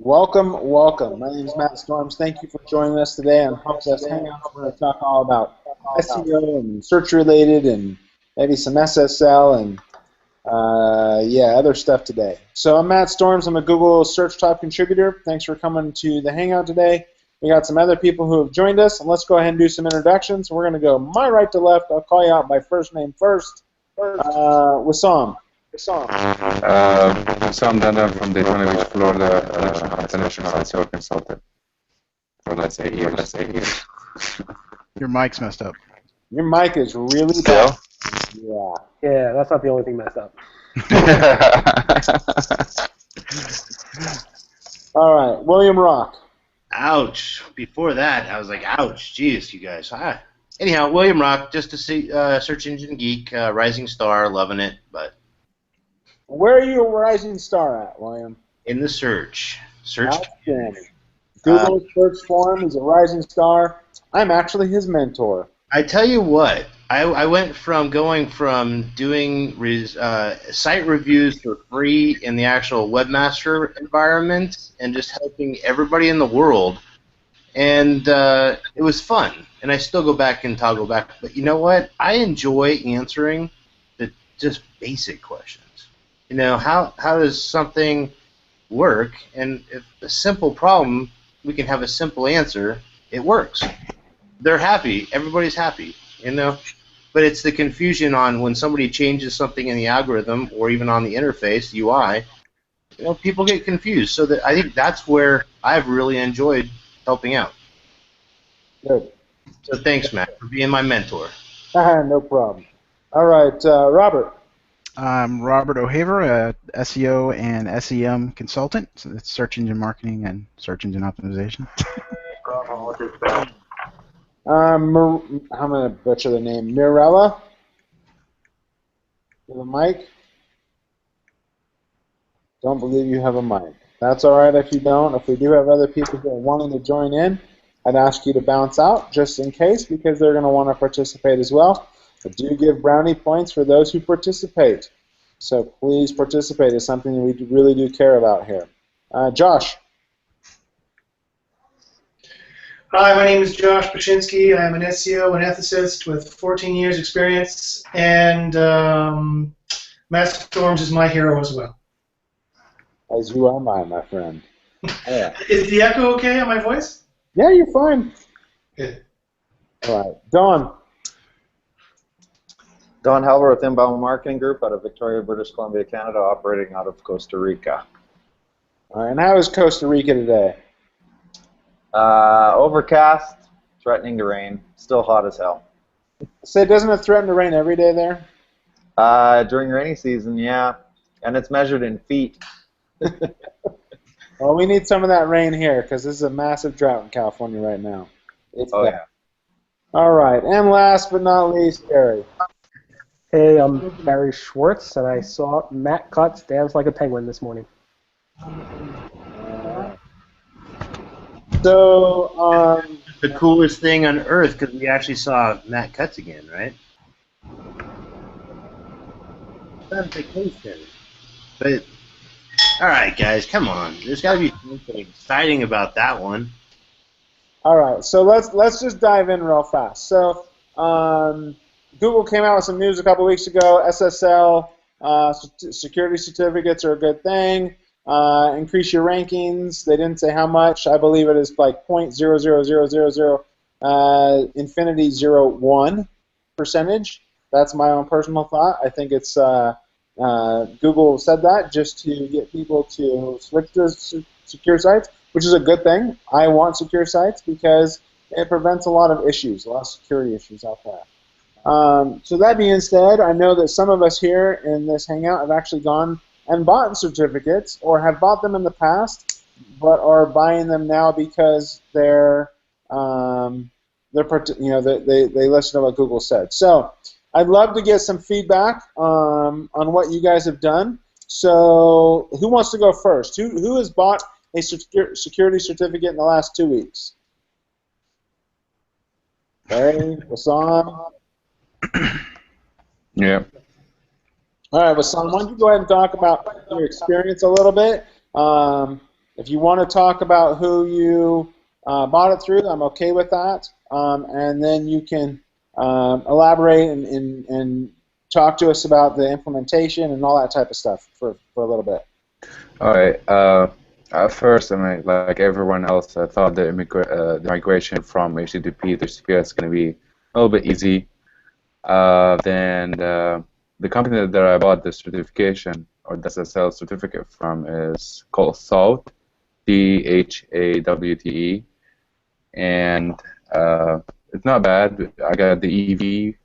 Welcome, welcome. My name is Matt Storms. Thank you for joining us today on Helpdesk Hangouts. We're going to talk all about SEO and search related and maybe some SSL and other stuff today. So I'm Matt Storms. I'm a Google Search Top contributor. Thanks for coming to the Hangout today. We got some other people who have joined us, and let's go ahead and do some introductions. We're going to go my right to left. I'll call you out by first name first. Wissam. Sam Dana from Daytona Beach, Florida, international SEO consultant for let's say years. Your mic's messed up. Your mic is really bad. Yeah. Yeah, that's not the only thing messed up. All right, William Rock. Ouch. Before that, I was like, ouch. Jeez, you guys. Anyhow, William Rock, just a search engine geek, rising star, loving it, but Where are you a rising star at, William? in the search. Outstanding. Google search forum is a rising star. I'm actually his mentor. I tell you what, I went from going from doing site reviews for free in the actual Webmaster environment and just helping everybody in the world, and it was fun. And I still go back and toggle back. But you know what? I enjoy answering the just basic questions. You know, how does something work? And if a simple problem, we can have a simple answer, it works. They're happy. Everybody's happy, you know? But it's the confusion on when somebody changes something in the algorithm or even on the interface, UI, you know, people get confused. So I think that's where I've really enjoyed helping out. Good. So thanks, Matt, for being my mentor. No problem. All right, Robert. I'm Robert O'Haver, a SEO and SEM consultant. So it's search engine marketing and search engine optimization. I'm going to butcher the name. Mirella? You have a mic? Don't believe you have a mic. That's all right if you don't. If we do have other people who are wanting to join in, I'd ask you to bounce out just in case because they're going to want to participate as well. I do give brownie points for those who participate. So please participate. It's something that we really do care about here. Josh. Hi, my name is Josh Paczynski. I'm an SEO and ethicist with 14 years experience, and Matt Storms is my hero as well. As you are mine, my friend. Yeah. Is the echo okay on my voice? Yeah, you're fine. Good. All right. Dawn. Don Halber with Inbound Marketing Group out of Victoria, British Columbia, Canada, operating out of Costa Rica. All right, and how is Costa Rica today? Overcast, threatening to rain, still hot as hell. So doesn't it threaten to rain every day there? During rainy season, yeah, and it's measured in feet. Well, we need some of that rain here because this is a massive drought in California right now. It's bad. Yeah. All right, and last but not least, Gary. Hey, I'm Barry Schwartz, and I saw Matt Cutts dance like a penguin this morning. The coolest thing on earth because we actually saw Matt Cutts again, right? On vacation. But, all right, guys, come on. There's got to be something exciting about that one. All right, so let's just dive in real fast. So Google came out with some news a couple weeks ago. SSL security certificates are a good thing. Increase your rankings. They didn't say how much. I believe it is like 0.00000 infinity 01 percentage. That's my own personal thought. I think it's Google said that just to get people to switch to secure sites, which is a good thing. I want secure sites because it prevents a lot of issues, a lot of security issues out there. So that being said, I know that some of us here in this Hangout have actually gone and bought certificates or have bought them in the past, but are buying them now because they listen to what Google said. So I'd love to get some feedback on what you guys have done. So who wants to go first? Who has bought a security certificate in the last 2 weeks? Barry, Wissam. Yeah. All right, Wissam, why don't you go ahead and talk about your experience a little bit? If you want to talk about who you bought it through, I'm okay with that. And then you can elaborate and talk to us about the implementation and all that type of stuff for a little bit. All right. At first, I mean, like everyone else, I thought the migration from HTTP to HTTPS is going to be a little bit easy. Then the company that I bought the certification or the SSL certificate from is called Thawte, Thawte, and it's not bad. I got the EV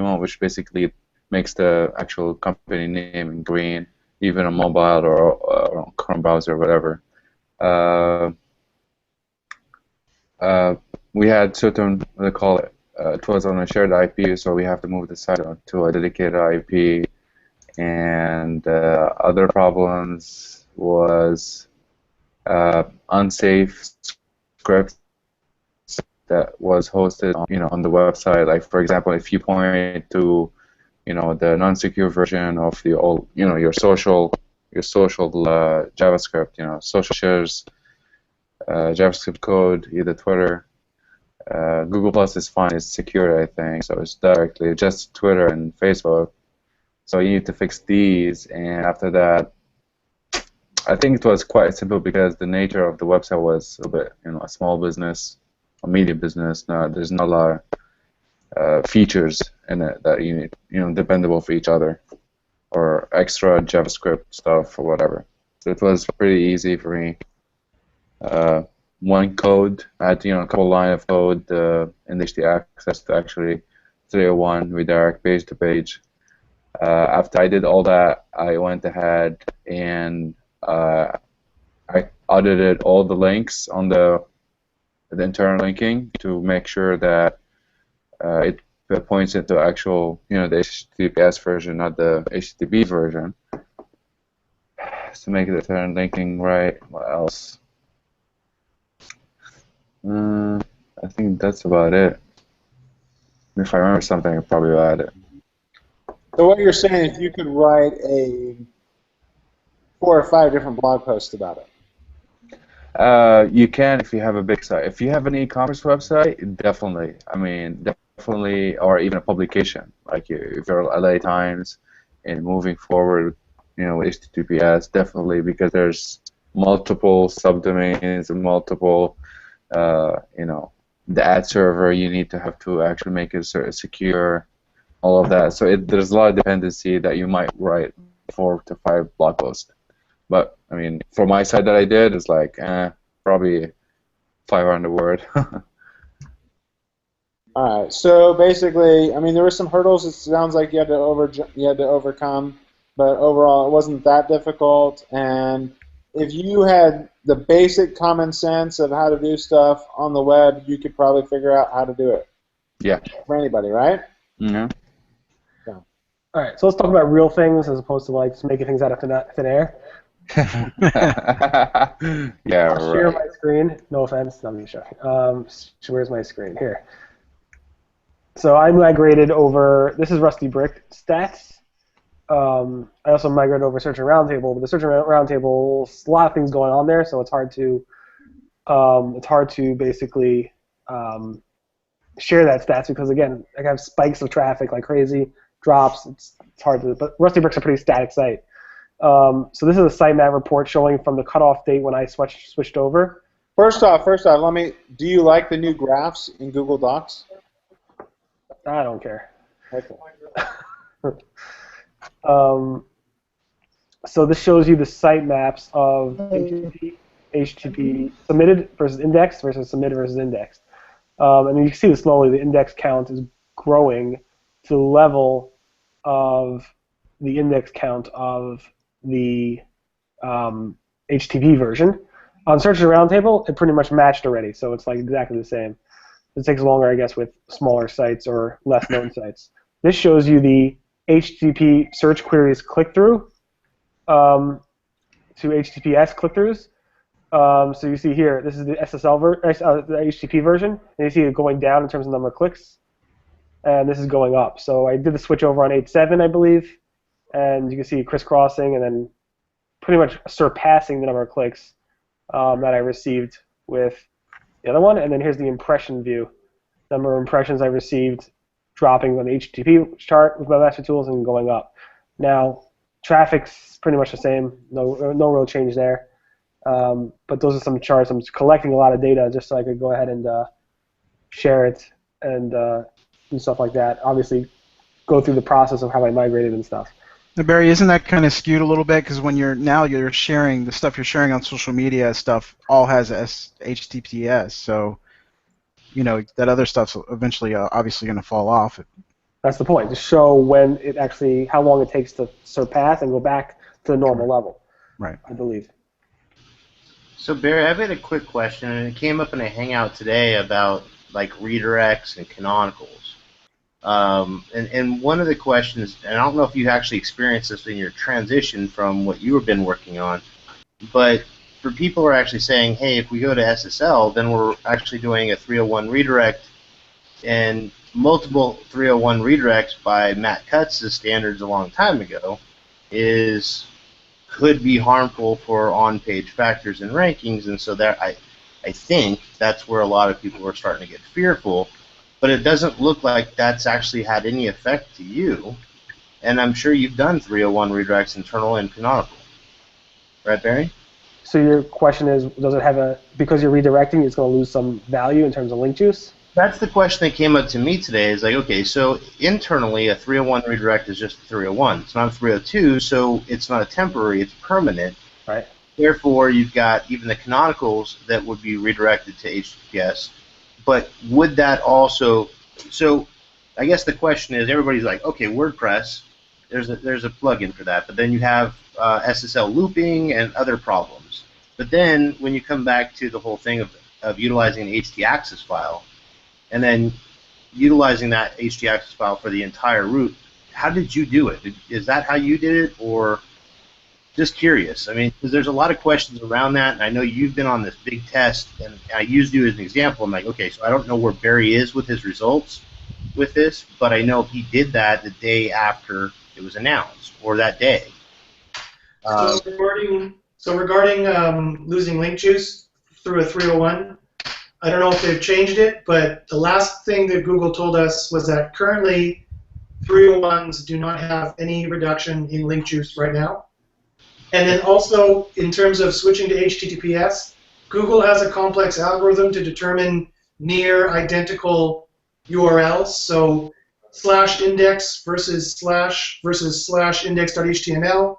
one, which basically makes the actual company name in green, even on mobile or on Chrome browser or whatever. We had certain, what they call it, it was on a shared IP, so we have to move the site to a dedicated IP. And other problems was unsafe scripts that was hosted on the website. Like, for example, if you point to the non-secure version of the old your social JavaScript, social shares JavaScript code, either Twitter, Google Plus is fine, it's secure, I think, so it's directly just Twitter and Facebook. So you need to fix these, and after that, I think it was quite simple because the nature of the website was a bit, a small business, a medium business. There's not a lot of features in it that you need, dependable for each other, or extra JavaScript stuff or whatever. So it was pretty easy for me. One code, I had a couple line of code in HT access to actually 301 redirect page to page. After I did all that, I went ahead and I audited all the links on the internal linking to make sure that it points into actual, the HTTPS version, not the HTTP version. To make the internal linking right. What else? I think that's about it. If I remember something, I'll probably add it. So what you're saying is you could write 4 or 5 different blog posts about it. You can if you have a big site. If you have an e-commerce website, definitely. I mean, definitely, or even a publication. Like if you're LA Times and moving forward, with HTTPS, definitely, because there's multiple subdomains and multiple, the ad server you need to have to actually make it secure, all of that. So there's a lot of dependency that you might write 4 to 5 blog posts. But I mean, for my site that I did, it's like probably 500 word. All right. So basically, I mean, there were some hurdles. It sounds like you had to overcome, but overall, it wasn't that difficult. And if you had the basic common sense of how to do stuff on the web, you could probably figure out how to do it. Yeah. For anybody, right? Yeah. Yeah. All right, so let's talk about real things as opposed to just making things out of thin air. Yeah, I'll share right. my screen. No offense, I'm just joking. Where's my screen? Here. So I migrated over. This is Rusty Brick stats. I also migrated over Search and Roundtable, but the Search and Roundtable, a lot of things going on there, so it's hard to basically share that stats because again, I have spikes of traffic like crazy, drops. It's hard to. But Rusty Brick's a pretty static site. So this is a sitemap report showing from the cutoff date when I switched over. First off, do you like the new graphs in Google Docs? I don't care. Okay. So this shows you the sitemaps of HTTP submitted versus indexed versus submitted versus indexed. And you can see this slowly. The index count is growing to the level of the index count of the HTTP version. On Search and Roundtable, it pretty much matched already, so it's like exactly the same. It takes longer, I guess, with smaller sites or less known sites. This shows you the HTTP search queries click-through to HTTPS click-throughs. So you see here, this is the the HTTP version, and you see it going down in terms of number of clicks, and this is going up. So I did the switch over on 8.7, I believe, and you can see it crisscrossing and then pretty much surpassing the number of clicks that I received with the other one, and then here's the impression view. Number of impressions I received dropping on the HTTP chart with Webmaster Tools and going up. Now, traffic's pretty much the same. No real change there. But those are some charts. I'm collecting a lot of data just so I could go ahead and share it and do stuff like that. Obviously, go through the process of how I migrated and stuff. Now, Barry, isn't that kind of skewed a little bit? Because when you're sharing, the stuff you're sharing on social media stuff all has HTTPS, so that other stuff's eventually obviously going to fall off. That's the point, to show when it actually, how long it takes to surpass and go back to the normal level. Right. I believe. So Barry, I've got a quick question, and it came up in a Hangout today about like redirects and canonicals. And one of the questions, and I don't know if you actually experienced this in your transition from what you have been working on, but for people who are actually saying, hey, if we go to SSL, then we're actually doing a 301 redirect, and multiple 301 redirects by Matt Cutts' standards a long time ago could be harmful for on-page factors and rankings, and so that I think that's where a lot of people are starting to get fearful. But it doesn't look like that's actually had any effect to you, and I'm sure you've done 301 redirects internal and canonical. Right, Barry? So your question is, does it have because you're redirecting, it's going to lose some value in terms of link juice? That's the question that came up to me today. Is like, okay, so internally a 301 redirect is just a 301. It's not a 302, so it's not a temporary, it's permanent. Right. Therefore, you've got even the canonicals that would be redirected to HTTPS. But would that also, so I guess the question is, everybody's like, okay, WordPress, there's a plugin for that, but then you have SSL looping and other problems. But then when you come back to the whole thing of utilizing the htaccess file, and then utilizing that htaccess file for the entire route, how did you do it? Is that how you did it, or just curious? I mean, because there's a lot of questions around that, and I know you've been on this big test, and I used you as an example. I'm like, okay, so I don't know where Barry is with his results with this, but I know he did that the day after it was announced, or that day. So regarding losing link juice through a 301, I don't know if they've changed it, but the last thing that Google told us was that currently 301s do not have any reduction in link juice right now. And then also, in terms of switching to HTTPS, Google has a complex algorithm to determine near identical URLs. So /index versus /index.html,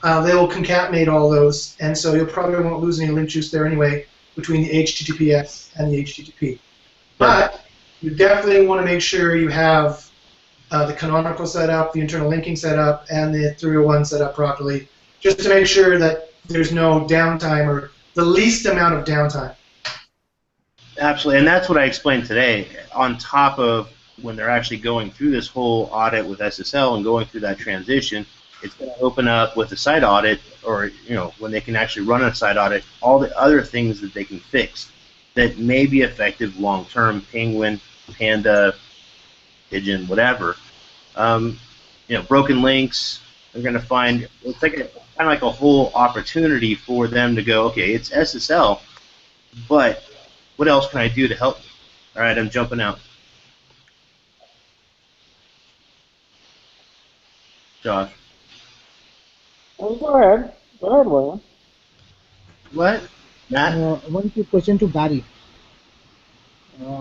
they'll concatenate all those, and so you'll probably won't lose any link juice there anyway between the HTTPS and the HTTP. But you definitely want to make sure you have the canonical set up, the internal linking set up, and the 301 set up properly, just to make sure that there's no downtime or the least amount of downtime. Absolutely, and that's what I explained today. On top of when they're actually going through this whole audit with SSL and going through that transition, it's going to open up with the site audit, or when they can actually run a site audit, all the other things that they can fix that may be effective long term. Penguin, Panda, Pigeon, whatever. Broken links. They're going to find it's like kind of like a whole opportunity for them to go, okay, it's SSL, but what else can I do to help me? All right, I'm jumping out. Josh. Well, go ahead, William. What? Matt? One quick question to Barry.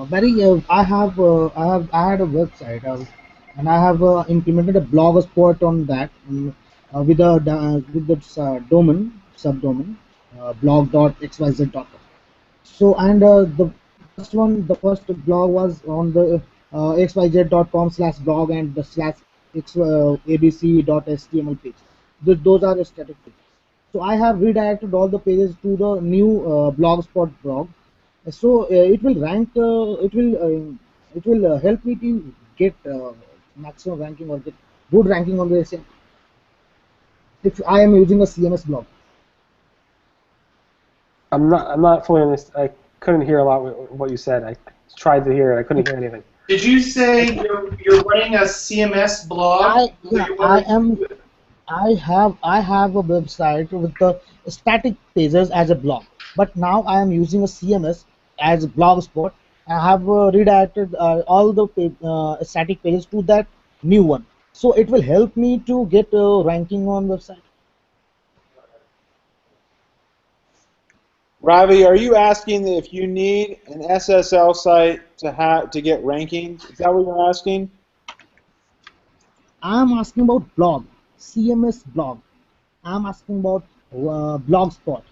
Barry, I had a website, and I have implemented a blog spot on that with the domain subdomain blog.xyz.com. So, and the first blog was on the xyz.com/blog and the /abc.html page. Those are the static pages. So I have redirected all the pages to the new blogspot blog. So it will rank. It will help me to get maximum ranking or get good ranking on the SEM if I am using a CMS blog. I'm not fully understand. I couldn't hear a lot of what you said. I tried to hear it. I couldn't hear anything. Did you say you're running a CMS blog? I have a website with the static pages as a blog, but now I am using a CMS as a blogspot. I have redirected all the static pages to that new one, so it will help me to get ranking on website. Ravi, are you asking if you need an SSL site to get rankings? Is that what you're asking? I'm asking about blog, CMS blog. I'm asking about blogspot.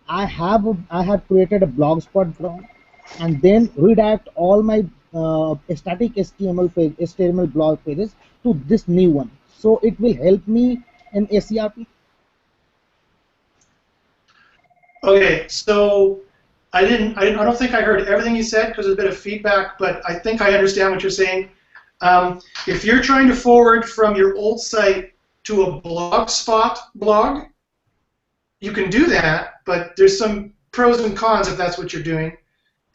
I have created a blogspot blog and then redirect all my static HTML blog pages to this new one. So it will help me in SERP. Okay, so I don't think I heard everything you said because there's a bit of feedback, but I think I understand what you're saying. If you're trying to forward from your old site to a Blogspot blog, you can do that, but there's some pros and cons if that's what you're doing.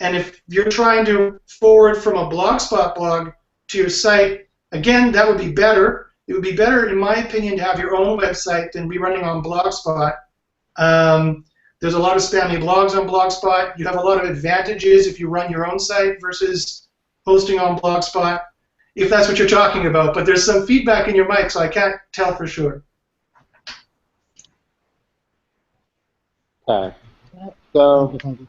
And if you're trying to forward from a Blogspot blog to your site, again, that would be better. It would be better, in my opinion, to have your own website than be running on Blogspot. There's a lot of spammy blogs on Blogspot. You have a lot of advantages if you run your own site versus hosting on Blogspot, if that's what you're talking about. But there's some feedback in your mic, so I can't tell for sure. Okay. So, Thank you.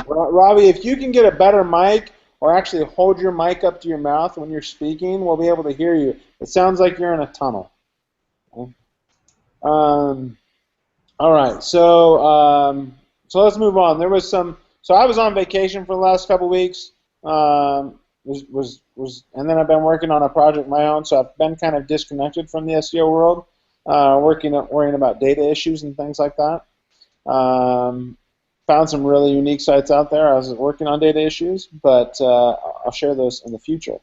Ravi, if you can get a better mic or actually hold your mic up to your mouth when you're speaking, we'll be able to hear you. It sounds like you're in a tunnel. Okay. All right, so let's move on. There was some. So I was on vacation for the last couple weeks. And then I've been working on a project of my own, so I've been kind of disconnected from the SEO world, worrying about data issues and things like that. Found some really unique sites out there. I was working on data issues, but I'll share those in the future.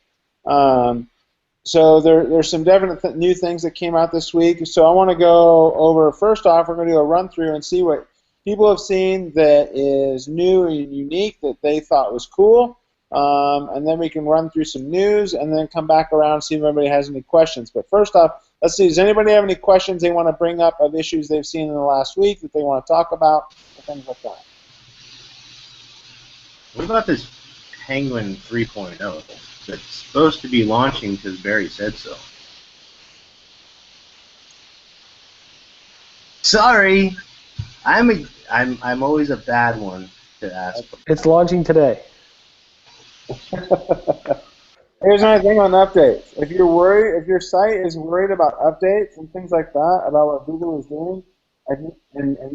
So there's some definite new things that came out this week. So I want to go over, first off, we're going to do a run through and see what people have seen that is new and unique that they thought was cool. And then we can run through some news and then come back around and see if anybody has any questions. But first off, let's see, does anybody have any questions they want to bring up of issues they've seen in the last week that they want to talk about, or things like that? What about this Penguin 3.0 that's supposed to be launching because Barry said so? Sorry, I'm always a bad one to ask. It's launching today. Here's another thing on updates. If you're worried, if your site is worried about updates and things like that, about what Google is doing, and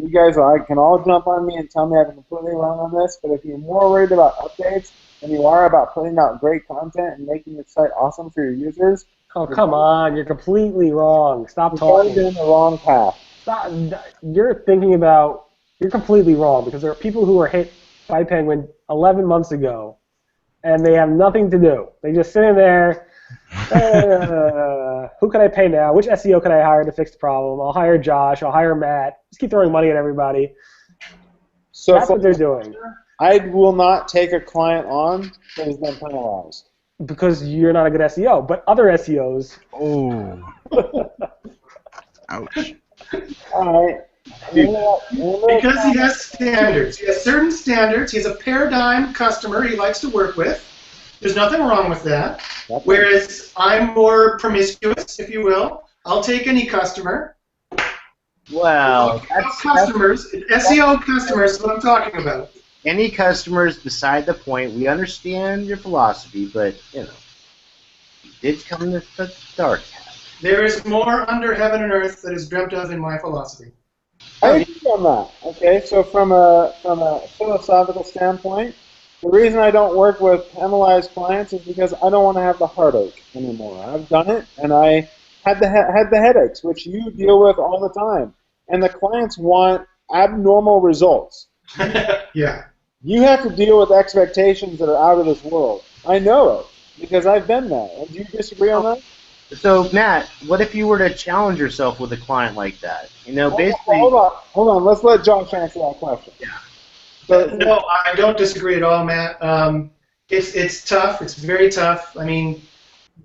you guys can all jump on me and tell me I'm completely wrong on this, but if you're more worried about updates than you are about putting out great content and making your site awesome for your users, Oh, come on. You're completely wrong. Stop talking. You're in the wrong path. Stop. You're completely wrong because there are people who were hit by Penguin 11 months ago, and they have nothing to do. They just sitting there, who can I pay now? Which SEO can I hire to fix the problem? I'll hire Josh. I'll hire Matt. Just keep throwing money at everybody. So that's what they're doing. I will not take a client on that has been penalized. Because you're not a good SEO, but other SEOs. Oh. Ouch. All right. Because he has standards. He has certain standards. He's a paradigm customer he likes to work with. There's nothing wrong with that. Whereas I'm more promiscuous, if you will. I'll take any customer. Well, SEO customers is what I'm talking about. Any customers beside the point. We understand your philosophy, but, you did come to the dark path. There is more under heaven and earth that is dreamt of in my philosophy. I agree on that. Okay, so from a philosophical standpoint, the reason I don't work with penalized clients is because I don't want to have the heartache anymore. I've done it, and I had the headaches, which you deal with all the time. And the clients want abnormal results. Yeah. You have to deal with expectations that are out of this world. I know it because I've been there. Do you disagree on that? So, Matt, what if you were to challenge yourself with a client like that? Basically. Hold on. Let's let Josh answer that question. Yeah. No, I don't disagree at all, Matt. It's tough. It's very tough. I mean,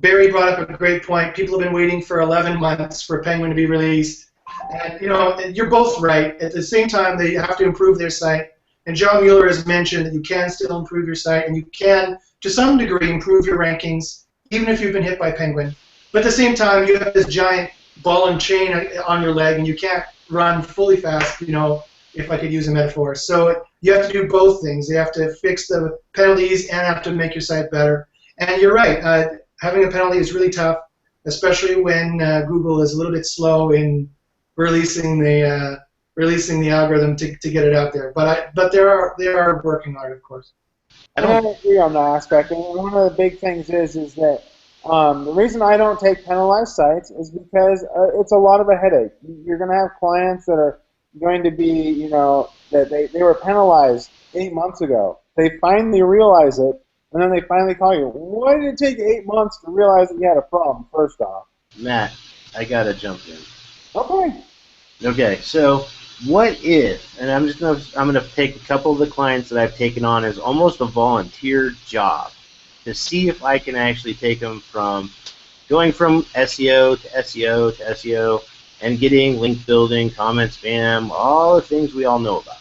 Barry brought up a great point. People have been waiting for 11 months for Penguin to be released. And, you're both right. At the same time, they have to improve their site. And John Mueller has mentioned that you can still improve your site, and you can, to some degree, improve your rankings, even if you've been hit by Penguin. But at the same time, you have this giant ball and chain on your leg, and you can't run fully fast, if I could use a metaphor. So you have to do both things. You have to fix the penalties and have to make your site better. And you're right. Having a penalty is really tough, especially when Google is a little bit slow in releasing the algorithm to get it out there. But they are working on it, of course. I agree on that aspect. And one of the big things is that the reason I don't take penalized sites is because it's a lot of a headache. You're going to have clients that are going to be, that they were penalized 8 months ago. They finally realize it, and then they finally call you. Why did it take 8 months to realize that you had a problem, first off? Matt, I got to jump in. Okay. Okay, so what if, and I'm gonna take a couple of the clients that I've taken on as almost a volunteer job to see if I can actually take them from going from SEO to SEO to SEO and getting link building, comment spam, all the things we all know about.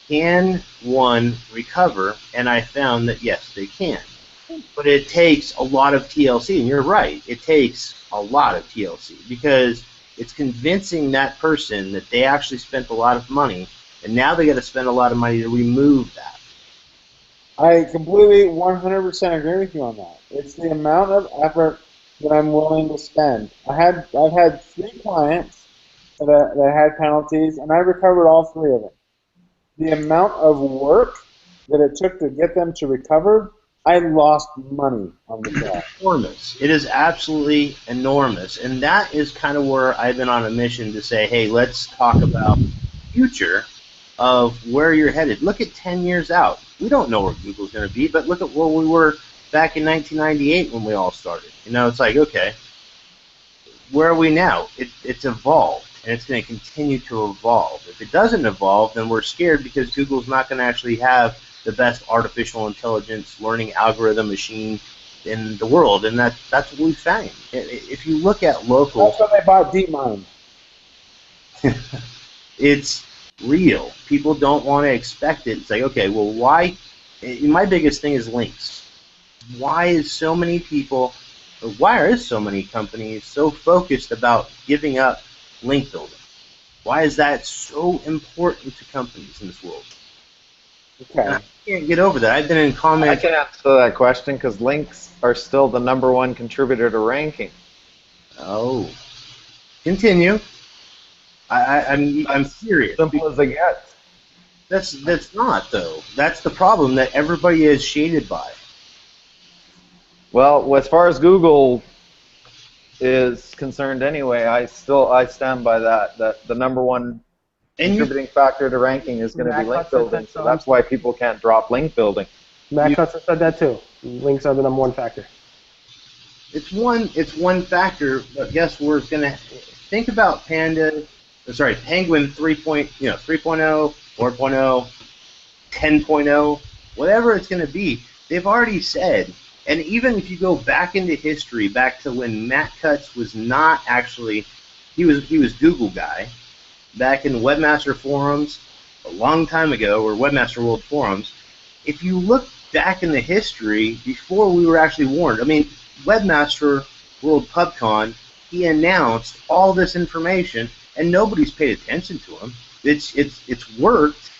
Can one recover? And I found that yes, they can. But it takes a lot of TLC, and you're right, it takes a lot of TLC because it's convincing that person that they actually spent a lot of money, and now they got to spend a lot of money to remove that. I completely 100% agree with you on that. It's the amount of effort that I'm willing to spend. I've had 3 clients that had penalties, and I recovered all 3 of them. The amount of work that it took to get them to recover, I lost money on the job. Enormous. It is absolutely enormous. And that is kind of where I've been on a mission to say, hey, let's talk about the future of where you're headed. Look at 10 years out. We don't know where Google's going to be, but look at where we were back in 1998 when we all started. It's like, okay, where are we now? It's evolved, and it's going to continue to evolve. If it doesn't evolve, then we're scared because Google's not going to actually have the best artificial intelligence learning algorithm machine in the world, and that's what we found. If you look at local, that's why they bought DeepMind. It's real. People don't want to expect it. It's like, okay, well, why? My biggest thing is links. Why is so many people, or why are so many companies so focused about giving up link building? Why is that so important to companies in this world? Okay. And I can't get over that. I've been in comments. I can answer that question because links are still the #1 contributor to ranking. Oh, continue. I'm serious. Simple as it gets. That's not though. That's the problem that everybody is shaded by. Well, as far as Google is concerned, anyway, I stand by that the #1 contributing factor to ranking is going to be link building. So that's why people can't drop link building. Matt Cutler said that too. Links are the #1 factor. It's one factor, but guess we're going to think about Penguin 3.0, 4.0, 10.0, whatever it's going to be. They've already said, and even if you go back into history, back to when Matt Cutts was not actually, he was Google guy, back in Webmaster forums a long time ago, or Webmaster World forums. If you look back in the history before we were actually warned, I mean, Webmaster World PubCon, he announced all this information, and nobody's paid attention to him. It's worked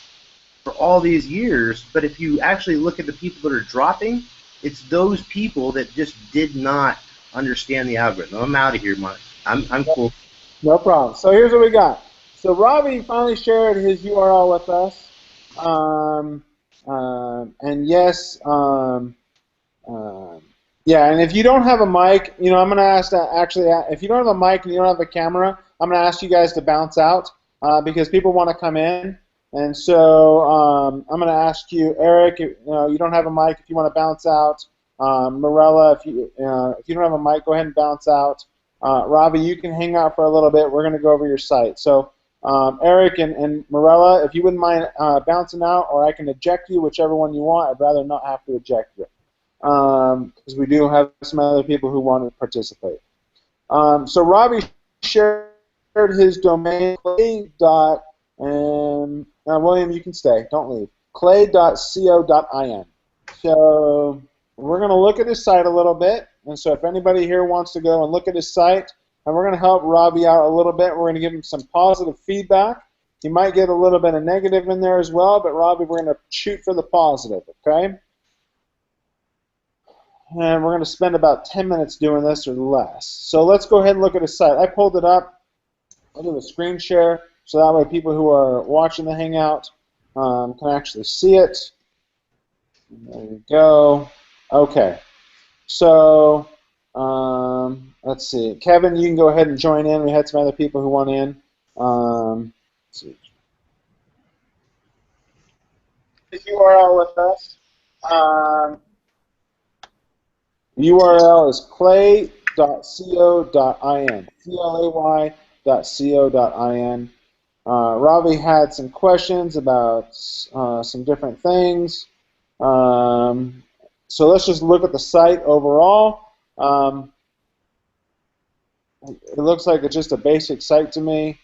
for all these years, but if you actually look at the people that are dropping, it's those people that just did not understand the algorithm. I'm out of here, Mike. I'm cool. No problem. So here's what we got. So Robbie finally shared his URL with us, and yes, yeah. And if you don't have a mic, I'm going to ask that actually. If you don't have a mic and you don't have a camera, I'm going to ask you guys to bounce out because people want to come in. And so I'm going to ask you, Eric. You don't have a mic. If you want to bounce out, Morella, if you don't have a mic, go ahead and bounce out. Robbie, you can hang out for a little bit. We're going to go over your site. So. Eric and Morella, if you wouldn't mind bouncing out, or I can eject you, whichever one you want. I'd rather not have to eject you. because we do have some other people who want to participate. So Robbie shared his domain, and William, you can stay. Don't leave. clay.co.in. So we're going to look at his site a little bit, and so if anybody here wants to go and look at his site, and we're going to help Robbie out a little bit. We're going to give him some positive feedback. He might get a little bit of negative in there as well, but Robbie, we're going to shoot for the positive, okay? And we're going to spend about 10 minutes doing this or less. So let's go ahead and look at his site. I pulled it up. I'll do a screen share so that way people who are watching the Hangout can actually see it. There we go. Okay. So let's see. Kevin, you can go ahead and join in. We had some other people who want in. Let's see. The URL with us. URL is clay.co.in. clay.co.in. Ravi had some questions about some different things. So let's just look at the site overall. It looks like it's just a basic site to me.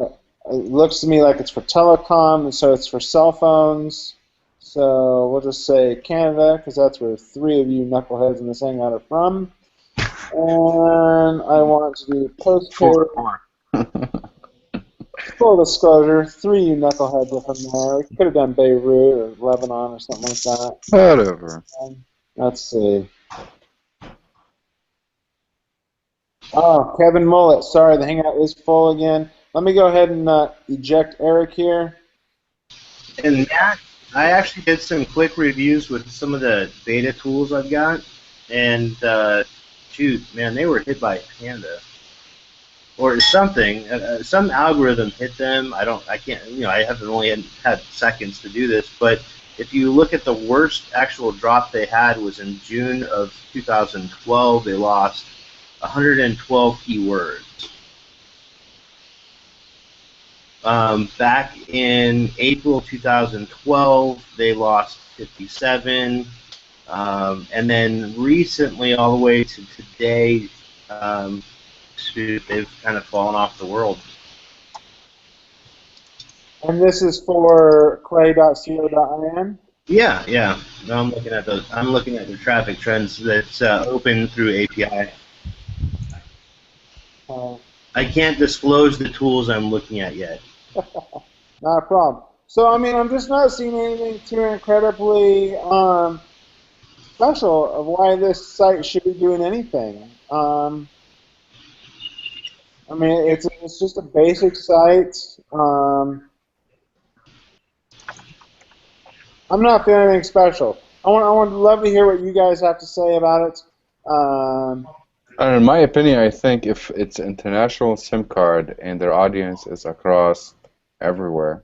It looks to me like it's for telecom, and so it's for cell phones. So we'll just say Canada, because that's where 3 of you knuckleheads in this Hangout are from. And I want to do postcode. Full disclosure, 3 of you knuckleheads are from there. We could have done Beirut or Lebanon or something like that. Whatever. Let's see. Oh, Kevin Mullet. Sorry, the Hangout is full again. Let me go ahead and eject Eric here. And Matt, I actually did some quick reviews with some of the beta tools I've got, and shoot, man, they were hit by Panda or something. Some algorithm hit them. I can't. I haven't only had seconds to do this, but if you look at the worst actual drop they had was in June of 2012. They lost 112 keywords. Back in April 2012, they lost 57, and then recently, all the way to today, they've kind of fallen off the world. And this is for clay.co.in? Yeah. No, I'm looking at those. I'm looking at the traffic trends that's open through API. I can't disclose the tools I'm looking at yet. Not a problem. So, I mean, I'm just not seeing anything too incredibly special of why this site should be doing anything. I mean, it's just a basic site. I'm not feeling anything special. I would love to hear what you guys have to say about it. In my opinion, I think if it's international SIM card and their audience is across everywhere,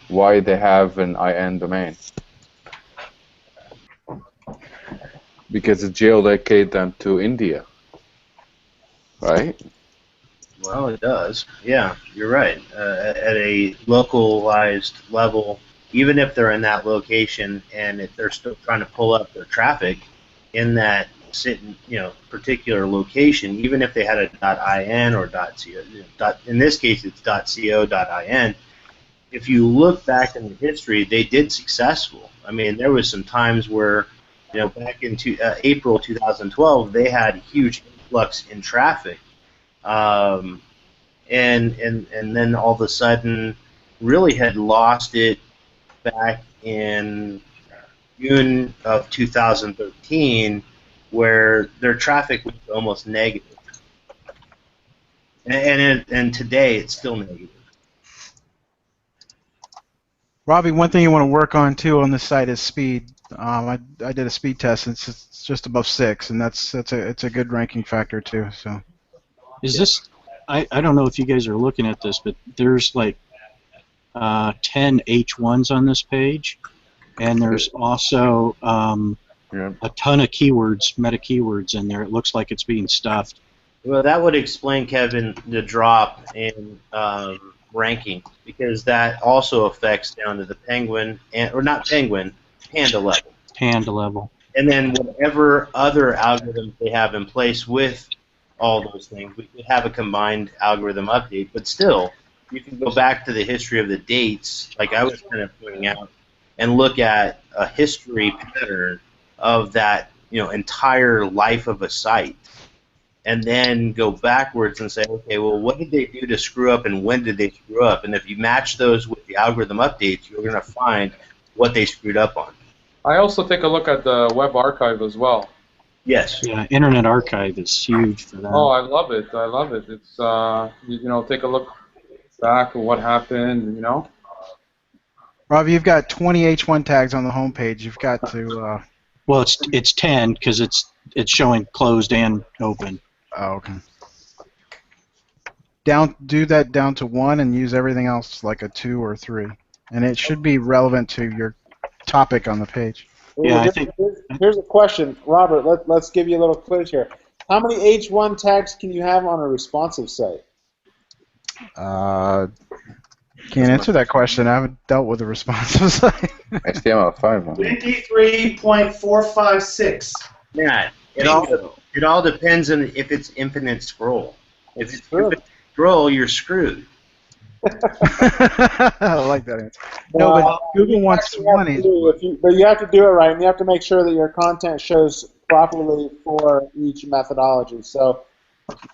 why they have an IN domain? Because it geolocate them to India, right? Well, it does. Yeah, you're right. At a localized level, even if they're in that location and if they're still trying to pull up their traffic in that particular location, even if they had a .in or .co, in this case it's .co.in. If you look back in the history, they did successful. I mean, there was some times where, back in April 2012, they had a huge influx in traffic, and then all of a sudden, really had lost it back in June of 2013. Where their traffic was almost negative, and today it's still negative. Robbie, one thing you want to work on too on this site is speed. I did a speed test, and it's just above 6, and it's a good ranking factor too. So, is this? I don't know if you guys are looking at this, but there's like 10 H1s on this page, and there's also a ton of keywords, meta keywords in there. It looks like it's being stuffed. Well, that would explain, Kevin, the drop in ranking, because that also affects down to the Penguin, or not Penguin, panda level. Panda level. And then whatever other algorithms they have in place with all those things, we could have a combined algorithm update. But still, you can go back to the history of the dates, like I was kind of pointing out, and look at a history pattern of that, entire life of a site, and then go backwards and say, okay, well, what did they do to screw up, and when did they screw up? And if you match those with the algorithm updates, you're going to find what they screwed up on. I also take a look at the web archive as well. Yes. Yeah, Internet Archive is huge for that. Oh, I love it. I love it. It's take a look back at what happened. Rob, you've got 20 H1 tags on the home page. You've got to. Well, it's 10 because it's showing closed and open. Oh, okay. Do that down to 1 and use everything else like a 2 or 3, and it should be relevant to your topic on the page. Yeah, I think. Here's a question, Robert. Let's give you a little quiz here. How many H1 tags can you have on a responsive site? Can't answer that question. I haven't dealt with a responsive site. HTML5. 23.456. Yeah, it all depends on if it's infinite scroll. If it's infinite scroll, you're screwed. I like that answer. No, but Google wants 20. But you have to do it right, and you have to make sure that your content shows properly for each methodology. So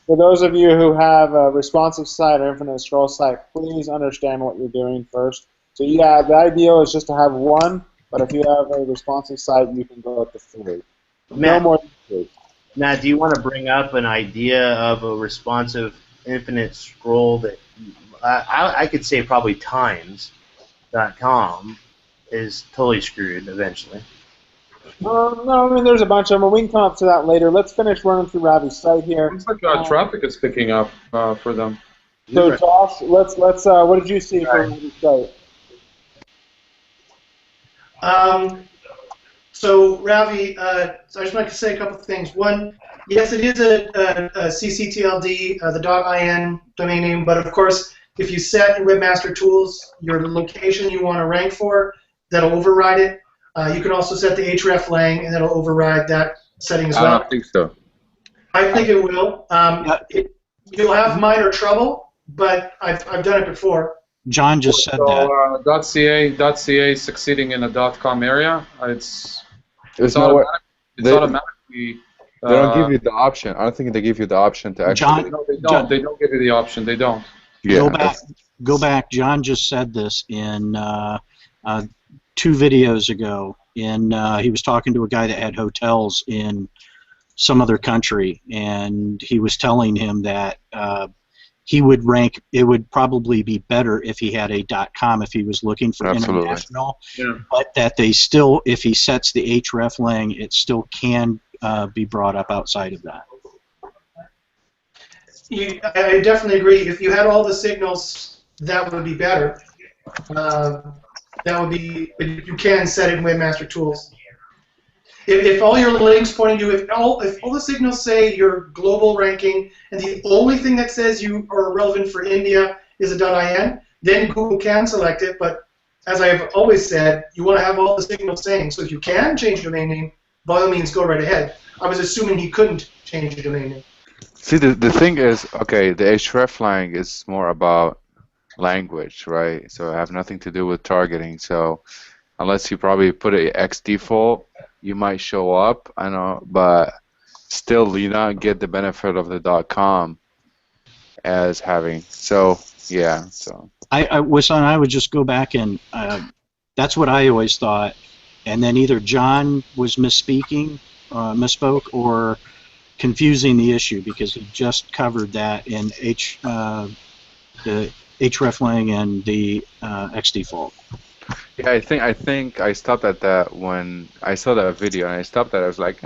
for those of you who have a responsive site or infinite scroll site, please understand what you're doing first. So yeah, the ideal is just to have 1, but if you have a responsive site, you can go up to 3. No more than 3. Matt, do you want to bring up an idea of a responsive infinite scroll that I could say probably times.com is totally screwed eventually? No, I mean there's a bunch of them. We can come up to that later. Let's finish running through Ravi's site here. Looks like traffic is picking up for them. So Josh, let's what did you see for Ravi's site? So Ravi, so I just like to say a couple of things. One, yes, it is a ccTLD, the .in domain name, but of course, if you set in Webmaster Tools your location you want to rank for, that'll override it. You can also set the hreflang, and that'll override that setting as well. I don't think so. I think it will. You'll have minor trouble, but I've done it before. John just said that. .ca succeeding in a .com area. It's automatically. They don't give you the option. I don't think they give you the option to actually. No, they don't. They don't give you the option. They don't. Yeah, go back. John just said this in 2 videos ago. He was talking to a guy that had hotels in some other country, and he was telling him that he would rank. It would probably be better if he had a .com if he was looking for international. Yeah. But that they still, if he sets the hreflang, it still can be brought up outside of that. I definitely agree. If you had all the signals, that would be better. That would be. You can set it in Webmaster Tools. If all your links pointing to, if all the signals say your global ranking, and the only thing that says you are relevant for India is a .in, then Google can select it. But as I've always said, you want to have all the signals saying. So if you can change your domain name, by all means, go right ahead. I was assuming he couldn't change the domain name. See, the thing is, okay, the hreflang is more about language, right? So it have nothing to do with targeting. So unless you probably put it X default, you might show up, I know, but still you not get the benefit of the .com as having. So yeah, so I would just go back and that's what I always thought, and then either John was misspoke, or confusing the issue, because he just covered that in the hreflang and the X default. yeah, I think I stopped at that when I saw that video, and I stopped at it. I was like,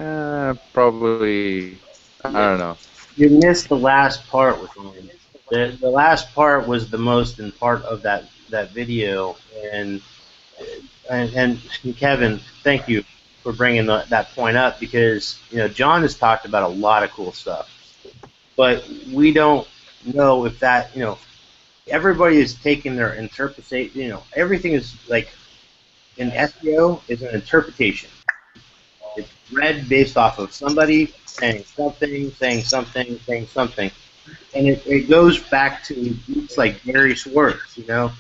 probably, I don't know. You missed the last part with me. The last part was the most important part of that video, and Kevin, thank you for bringing that point up, because John has talked about a lot of cool stuff, but we don't know if that everybody is taking their interpretation. Everything is like in SEO is an interpretation. It's read based off of somebody saying something, saying something, saying something. And it goes back to groups like Gary Schwartz, you know.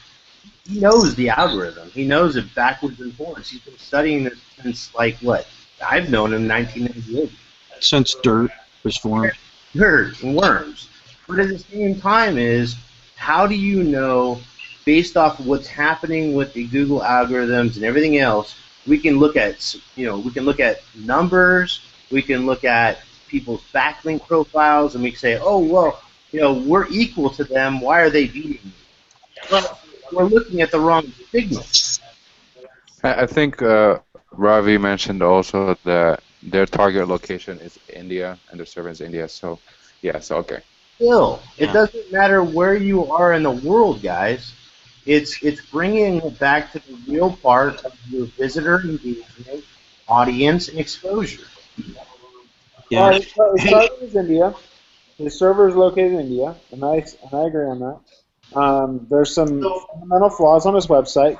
He knows the algorithm. He knows it backwards and forwards. He's been studying this since, like, what? I've known him 1998. Since Dirt was formed. Dirt and worms. But at the same time is, how do you know, based off of what's happening with the Google algorithms and everything else, we can look at, we can look at numbers, we can look at people's backlink profiles, and we can say, oh, well, we're equal to them. Why are they beating me? Well, we're looking at the wrong signal. I think Ravi mentioned also that their target location is India and their server is India. So, yes, okay. Still, it doesn't matter where you are in the world, guys. It's bringing it back to the real part of your visitor engagement, audience, and exposure. Yeah. All right, his target is India. His server is located in India, and I agree on that. There's some fundamental flaws on his website,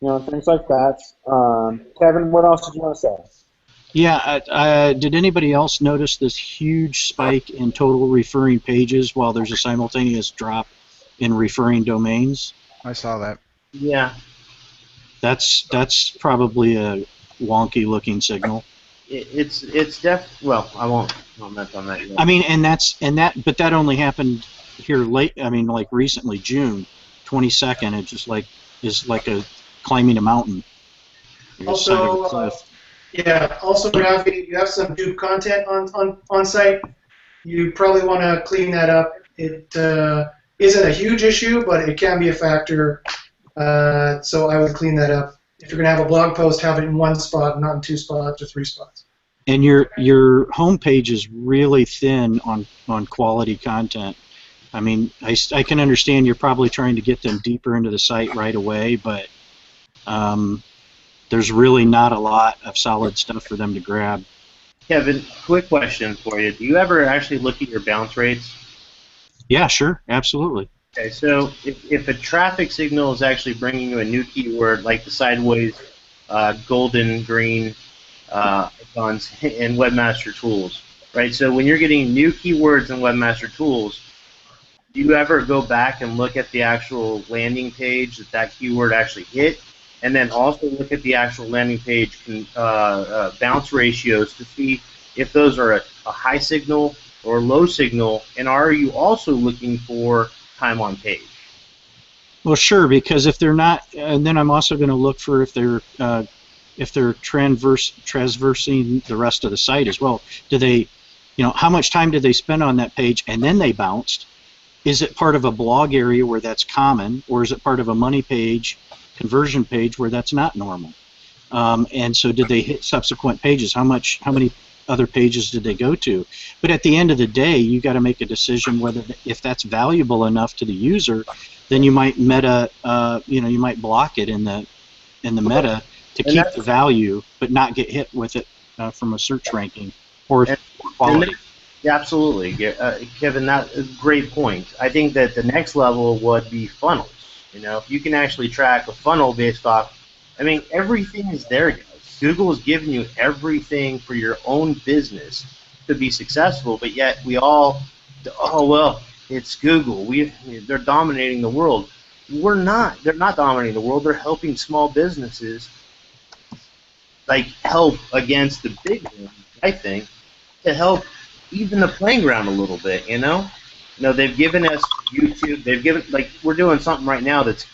things like that. Kevin, what else did you want to say? Yeah, did anybody else notice this huge spike in total referring pages while there's a simultaneous drop in referring domains? I saw that. Yeah. That's probably a wonky looking signal. It's well, I won't comment on that yet. I mean, but that only happened here late. I mean, like recently, June 22nd. It just is like a climbing a mountain. Also, side of a cliff. Also, Rafi, you have some dupe content on site. You probably want to clean that up. It isn't a huge issue, but it can be a factor. So I would clean that up. If you're going to have a blog post, have it in one spot, not in 2 spots or 3 spots. And your homepage is really thin on quality content. I mean, I can understand you're probably trying to get them deeper into the site right away, but there's really not a lot of solid stuff for them to grab. Kevin, quick question for you. Do you ever actually look at your bounce rates? Yeah, sure, absolutely. Okay, so if a traffic signal is actually bringing you a new keyword like the sideways golden green icons in Webmaster Tools, right? So when you're getting new keywords in Webmaster Tools, do you ever go back and look at the actual landing page that keyword actually hit, and then also look at the actual landing page bounce ratios to see if those are a high signal or low signal, and are you also looking for time on page? Well, sure, because if they're not, and then I'm also going to look for if they're traversing the rest of the site as well. Do they, how much time did they spend on that page and then they bounced? Is it part of a blog area where that's common, or is it part of a money page, conversion page where that's not normal? And so did they hit subsequent pages? How many other pages did they go to? But at the end of the day, you got to make a decision whether if that's valuable enough to the user, then you might you might block it in the meta to keep the value, but not get hit with it from a search ranking or quality. Yeah, absolutely, Kevin. That's a great point. I think that the next level would be funnels. If you can actually track a funnel based off, I mean, everything is there, guys. Google is giving you everything for your own business to be successful, but yet we all, oh well, it's Google. They're dominating the world. We're not. They're not dominating the world. They're helping small businesses help against the big ones, I think, to help even the playing ground a little bit. They've given us YouTube. They've given we're doing something right now that's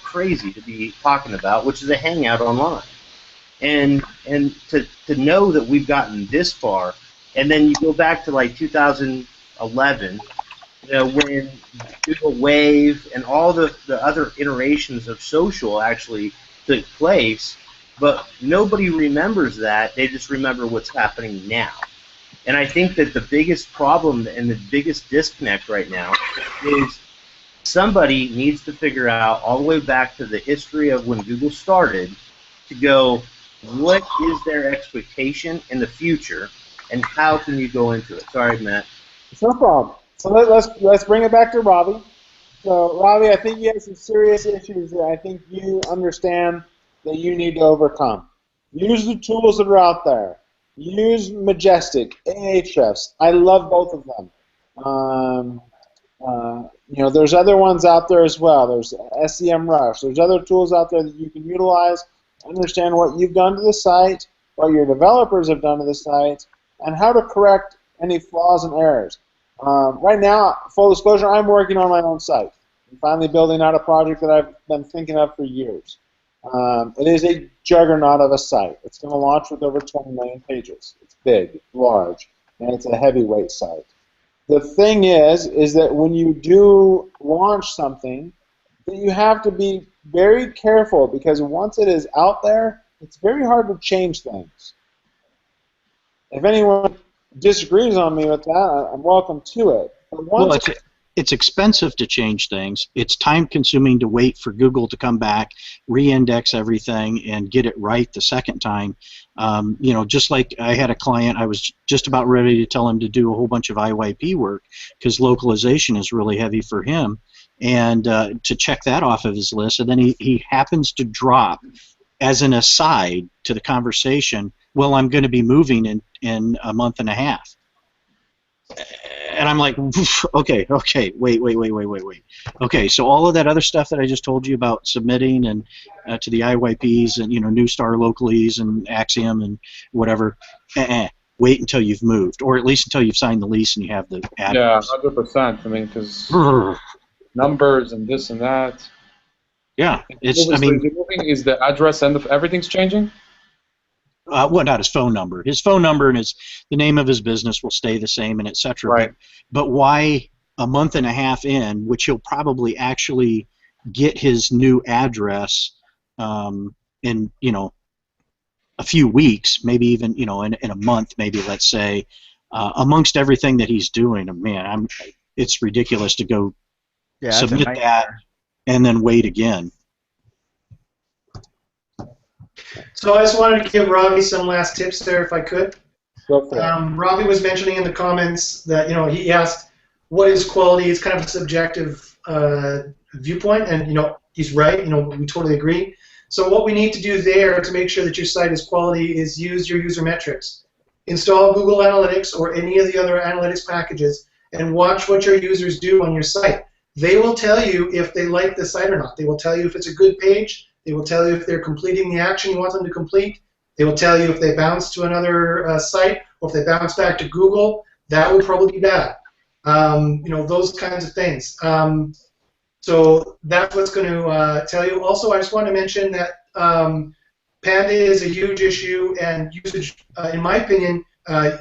crazy to be talking about, which is a Hangout online. And to know that we've gotten this far, and then you go back to 2011, when Google Wave and all the other iterations of social actually took place, but nobody remembers that. They just remember what's happening now. And I think that the biggest problem and the biggest disconnect right now is somebody needs to figure out all the way back to the history of when Google started to go, what is their expectation in the future, and how can you go into it? Sorry, Matt. It's no problem. So let's bring it back to Ravi. So Ravi, I think you have some serious issues there. I think you understand that you need to overcome. Use the tools that are out there. Use Majestic, Ahrefs. I love both of them. There's other ones out there as well. There's SEMrush. There's other tools out there that you can utilize, understand what you've done to the site, what your developers have done to the site, and how to correct any flaws and errors. Right now, full disclosure, I'm working on my own site. I'm finally building out a project that I've been thinking of for years. It is a juggernaut of a site. It's going to launch with over 20 million pages. It's big, it's large, and it's a heavyweight site. The thing is that when you do launch something, that you have to be very careful, because once it is out there, it's very hard to change things. If anyone disagrees on me with that, I'm welcome to it. But once it's expensive to change things. It's time-consuming to wait for Google to come back, re-index everything, and get it right the second time. Just like I had a client, I was just about ready to tell him to do a whole bunch of IYP work because localization is really heavy for him, and to check that off of his list. And then he happens to drop, as an aside to the conversation, well, I'm going to be moving in a month and a half. And I'm like, okay, wait. Okay, so all of that other stuff that I just told you about submitting and to the IYPs and New Star Localies and Axiom and whatever, wait until you've moved, or at least until you've signed the lease and you have the address. Yeah, 100%. I mean, because numbers and this and that. Yeah, Is the address and everything's changing? Well, not his phone number. His phone number and the name of his business will stay the same, and etc. Right. But why a month and a half in, which he'll probably actually get his new address in a few weeks, maybe even in a month, maybe, let's say, amongst everything that he's doing. Man, it's ridiculous to go submit that and then wait again. So I just wanted to give Robbie some last tips there, if I could. Go for it. Robbie was mentioning in the comments that he asked, "What is quality?" It's kind of a subjective viewpoint, and he's right. We totally agree. So what we need to do there to make sure that your site is quality is use your user metrics. Install Google Analytics or any of the other analytics packages, and watch what your users do on your site. They will tell you if they like the site or not. They will tell you if it's a good page. They will tell you if they're completing the action you want them to complete. They will tell you if they bounce to another site, or if they bounce back to Google. That would probably be bad. Those kinds of things. So that's what's going to tell you. Also, I just want to mention that Panda is a huge issue, and usage, in my opinion,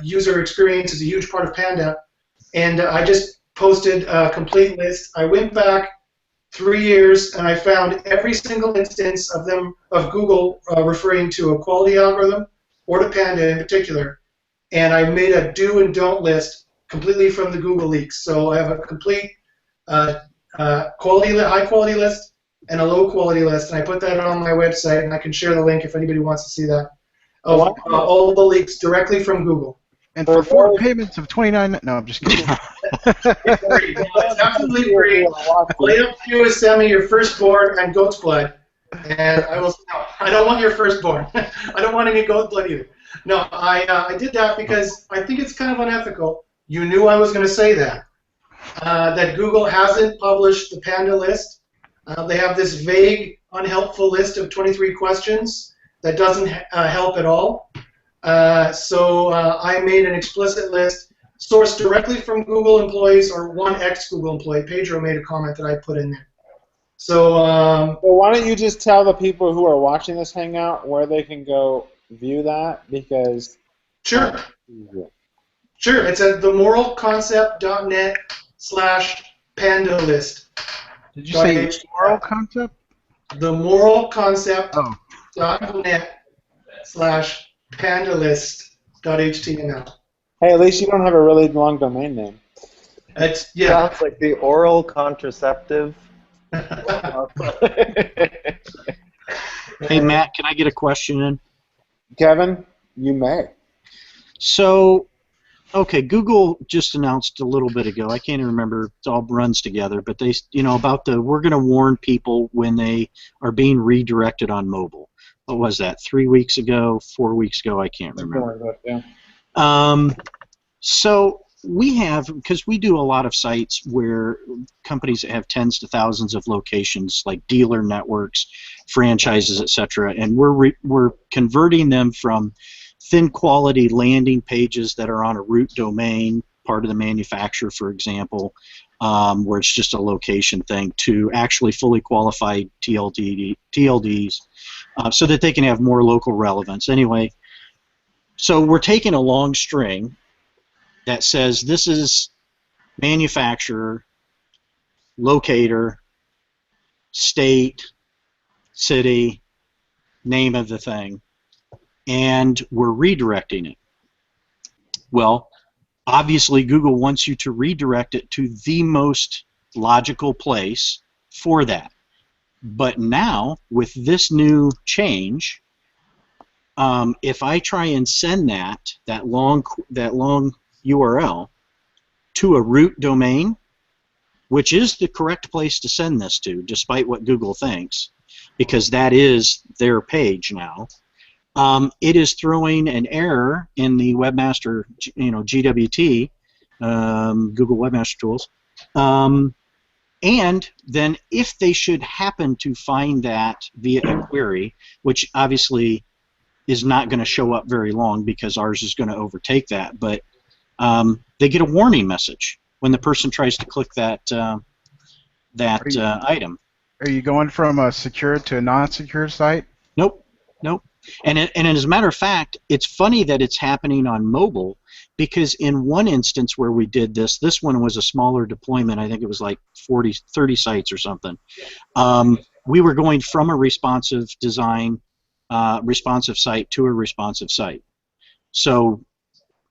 user experience is a huge part of Panda. And I just posted a complete list. I went back 3 years, and I found every single instance of Google referring to a quality algorithm or to Panda in particular, and I made a do and don't list completely from the Google leaks. So I have a complete high quality list and a low quality list, and I put that on my website, and I can share the link if anybody wants to see that. Of all the leaks directly from Google. And for 4 payments of $29. No, I'm just kidding. It's absolutely free. All you have to do is send me your firstborn and goat's blood, and I will. No, I don't want your firstborn. I don't want any goat blood either. No, I did that because I think it's kind of unethical. You knew I was going to say that. That Google hasn't published the Panda list. They have this vague, unhelpful list of 23 questions that doesn't help at all. So I made an explicit list sourced directly from Google employees or one ex-Google employee. Pedro made a comment that I put in there. So well, why don't you just tell the people who are watching this Hangout where they can go view that? Because sure, it's at themoralconcept.net/Panda list. Did you say moral concept? themoralconcept.net/PandaList.html. Hey, at least you don't have a really long domain name. Sounds like the oral contraceptive. Hey, Matt, can I get a question in? Kevin, you may. So, okay, Google just announced a little bit ago, I can't even remember, it all runs together, but they, about we're going to warn people when they are being redirected on mobile. what was that, 3 weeks ago, 4 weeks ago, I can't remember. Something like that, yeah. So we have, because we do a lot of sites where companies that have tens to thousands of locations, like dealer networks, franchises, etc., and we're converting them from thin quality landing pages that are on a root domain, part of the manufacturer, for example, where it's just a location thing, to actually fully qualified TLDs, so that they can have more local relevance. Anyway, so we're taking a long string that says this is manufacturer, locator, state, city, name of the thing, and we're redirecting it. Well, obviously Google wants you to redirect it to the most logical place for that. But now, with this new change, if I try and send that long URL to a root domain, which is the correct place to send this to, despite what Google thinks, because that is their page now, it is throwing an error in the Webmaster, GWT, Google Webmaster Tools, and then if they should happen to find that via a query, which obviously is not going to show up very long because ours is going to overtake that, but they get a warning message when the person tries to click that item. Are you going from a secure to a non-secure site? Nope. And as a matter of fact, it's funny that it's happening on mobile, because in one instance where we did this one was a smaller deployment. I think it was like 30 sites or something. We were going from a responsive design, responsive site to a responsive site. So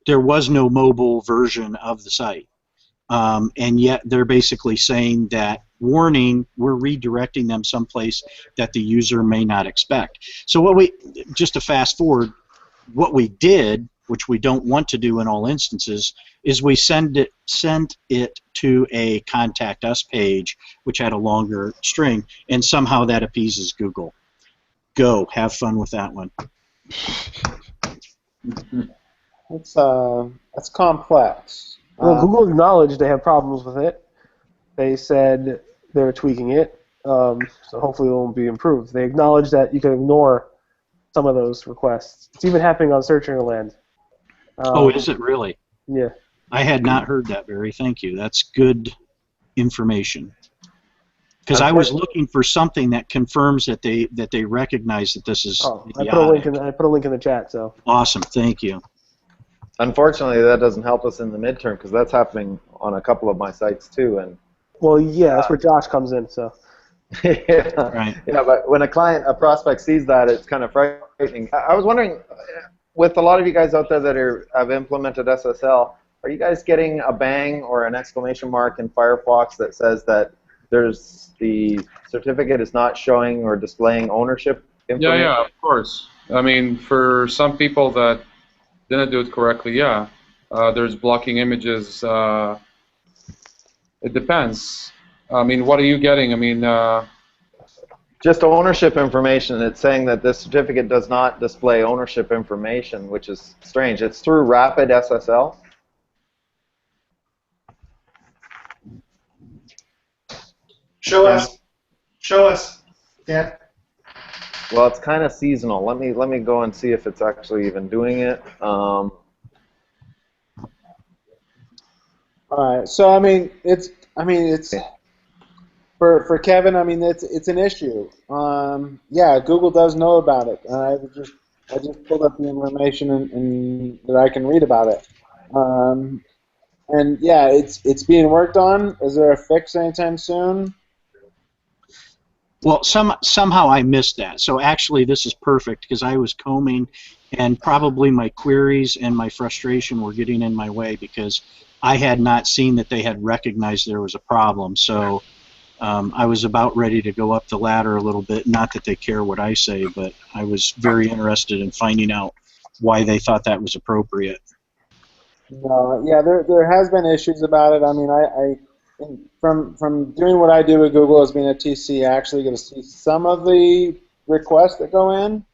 there was no mobile version of the site. And yet they're basically saying that, warning, we're redirecting them someplace that the user may not expect. So just to fast forward, what we did, which we don't want to do in all instances, is we sent it to a contact us page, which had a longer string, and somehow that appeases Google. Go, have fun with that one. That's complex. Well, Google acknowledged they have problems with it. They said they're tweaking it, so hopefully it won't be improved. They acknowledge that you can ignore some of those requests. It's even happening on Search Engine Land. Oh, is it really? Yeah. I had not heard that, Barry. Thank you. That's good information. Because I was looking for something that confirms that they recognize that this is. Oh, I put a link in the chat. So. Awesome. Thank you. Unfortunately, that doesn't help us in the midterm, because that's happening on a couple of my sites too. And well, yeah, that's where Josh comes in. So. Yeah. Right. Yeah, but when a prospect sees that, it's kind of frightening. I was wondering, with a lot of you guys out there that have implemented SSL, are you guys getting a bang or an exclamation mark in Firefox that says that the certificate is not showing or displaying ownership information? Yeah, of course. I mean, for some people that didn't do it correctly, yeah. There's blocking images. It depends. I mean, what are you getting? I mean, just ownership information. It's saying that this certificate does not display ownership information, which is strange. It's through Rapid SSL. Show us. Yeah. Well, it's kind of seasonal. Let me go and see if it's actually even doing it. All right. So I mean, it's for Kevin. I mean, it's an issue. Yeah, Google does know about it. I just pulled up the information and that I can read about it. And yeah, it's being worked on. Is there a fix anytime soon? Well, somehow I missed that. So actually, this is perfect, because I was combing, and probably my queries and my frustration were getting in my way, because I had not seen that they had recognized there was a problem. So I was about ready to go up the ladder a little bit. Not that they care what I say, but I was very interested in finding out why they thought that was appropriate. No, yeah, there has been issues about it. I mean, I from doing what I do with Google as being a TC, I actually get to see some of the requests that go in